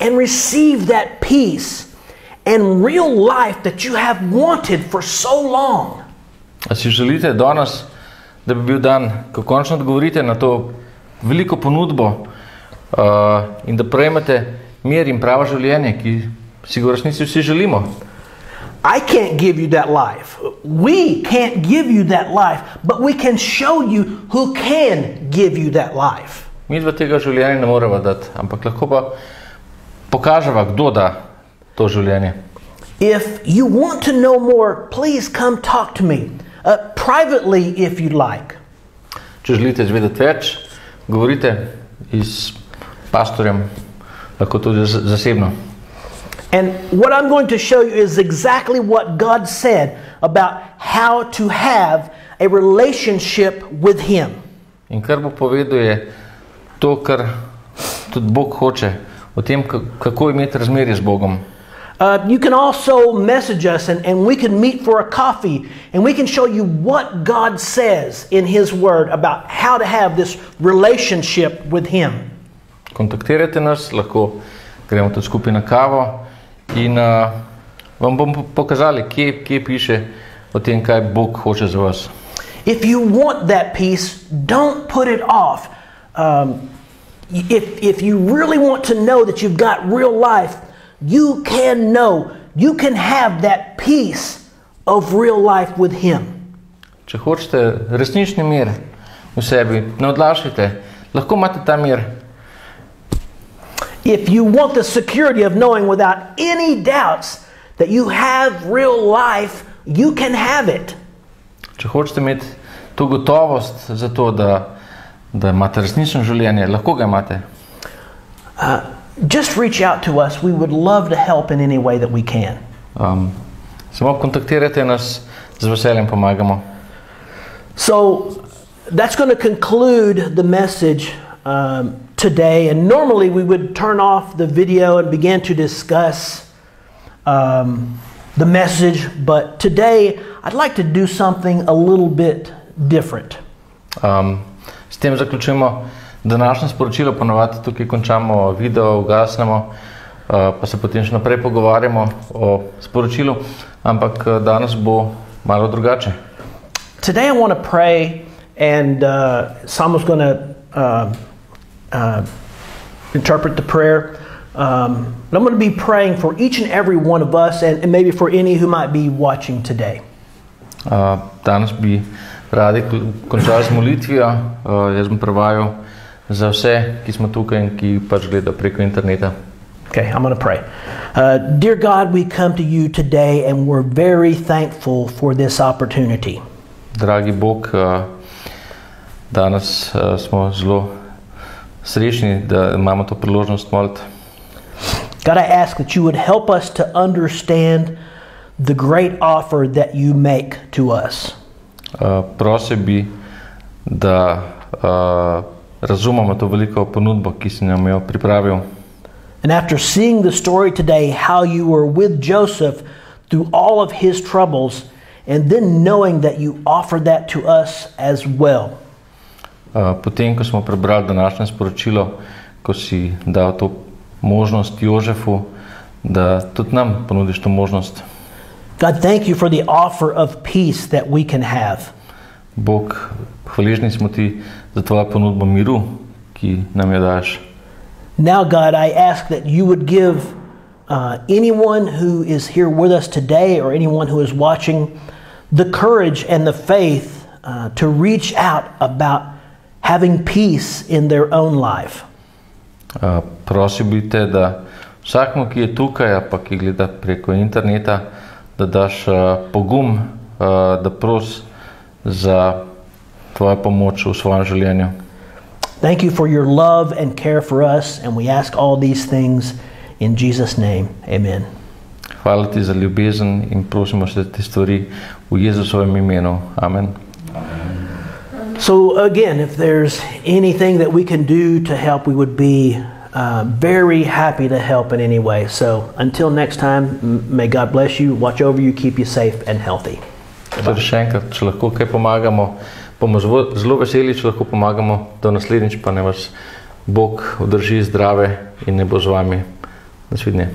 and receive that peace and real life that you have wanted for so long? A si želite danes, da bi bil dan, ko končno odgovorite na to veliko ponudbo in da prejmete mir in pravo življenje, ki si ga v resnici vsi želimo? I can't give you that life. We can't give you that life, but we can show you who can give you that life. Mi dva tega življenja ne moremo dati, ampak lahko pa pokaževa, kdo da to življenje. If you want to know more, please come talk to me privately if you'd like. Če želite izvedeti več, govorite s pastorjem, lahko tudi zasebno. And what I'm going to show you is exactly what God said about how to have a relationship with Him. In kar bo povedal je to, kar tudi Bog hoče, o tem, kako imeti razmerje z Bogom. You can also message us and we can meet for a coffee and we can show you what God says in His Word about how to have this relationship with Him. Kontaktirajte nas, lahko gremo tudi skupaj na kavo in vam bom pokazali, kje piše o tem, kaj Bog hoče za vas. If you want that peace, don't put it off. If you really want to know that you've got real life, you can know, you can have that peace of real life with Him. Če hočete resnični mir v sebi, ne odlašajte, lahko imate ta mir. If you want the security of knowing without any doubts that you have real life, you can have it. Če hočete imeti to gotovost za to, da imate resnično življenje, lahko ga imate. Just reach out to us. We would love to help in any way that we can. Samo kontaktirajte nas, z veseljem pomagamo. So that's going to conclude the message today. And normally we would turn off the video and begin to discuss the message. But today I'd like to do something a little bit different. S tem zaključujemo današnje sporočilo, ponovadi tukaj končamo video, ugasnemo, pa se potem še naprej pogovarjamo o sporočilu, ampak danes bo malo drugače. Today I want to pray and someone's going to interpret the prayer. I'm going to be praying for each and every one of us and maybe for any who might be watching today. Danes bi radi končali z molitvijo. Jaz bom prevajal za vse, ki smo tukaj in ki pač gledajo preko interneta. Okay, I'm going to pray. Dear God, we come to you today and we're very thankful for this opportunity. Dragi Bog, danes smo zelo srečni, da imamo to priložnost moliti. God, I ask that you would help us to understand the great offer that you make to us. Prosil bi, da razumemo to veliko ponudbo, ki si nam jo pripravil. And after seeing the story today, how you were with Joseph through all of his troubles, and then knowing that you offered that to us as well. Potem, ko smo prebrali današnje sporočilo, ko si dal to možnost Jožefu, da tudi nam ponudiš to možnost. God, thank you for the offer of peace that we can have. Bog, hvaležni smo ti za tvojo ponudbo miru, ki nam jo daš. Now, God, I ask that you would give anyone who is here with us today or anyone who is watching the courage and the faith to reach out about having peace in their own life. Prosil bi te, da vsakmu, ki je tukaj, pa ki gleda preko interneta, da daš pogum, da pros za tvojo pomoč v svojem življenju. Thank you for your love and care for us, and we ask all these things in Jesus' name. Amen. Hvala ti za ljubezen in prosimo se te stvari v Jezusovem imenu. Amen. So again, if there's anything that we can do to help, we would be very happy to help in any way. So until next time, may God bless you, watch over you, keep you safe and healthy. Torej še enkrat, če lahko kaj pomagamo, bomo zelo veseli, če lahko pomagamo, do naslednjič pa ne vas Bog vdrži zdrave in ne bo z vami. Nasvidenje.